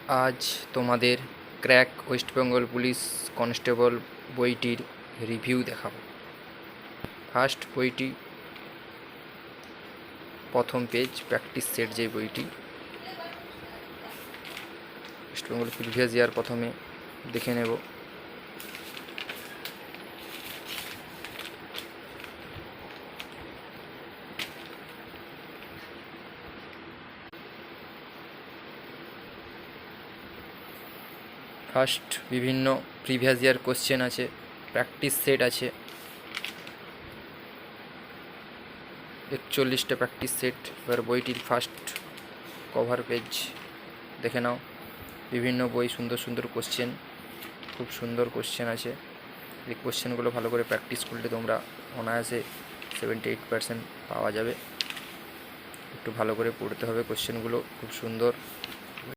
আজ তোমাদের crack West Bengal police constable বইটির রিভিউ দেখাবো। ফার্স্ট বইটি প্রথম পেজ, প্র্যাকটিস সেট যে বইটি ওয়েস্ট বেঙ্গল প্রিভিয়াস ইয়ার প্রথমে দেখে নেব। ফার্স্ট বিভিন্ন প্রিভিয়াস ইয়ার কোশ্চেন আছে, প্র্যাকটিস সেট আছে 41টা প্র্যাকটিস সেট। এবার বইটির ফার্স্ট কভার পেজ দেখে নাও। বিভিন্ন বই সুন্দর সুন্দর কোশ্চেন, খুব সুন্দর কোশ্চেন আছে। এই কোশ্চেনগুলো ভালো করে প্র্যাকটিস করলে তোমরা অনায়াসে 78% পাওয়া যাবে। একটু ভালো করে পড়তে হবে, কোশ্চেনগুলো খুব সুন্দর।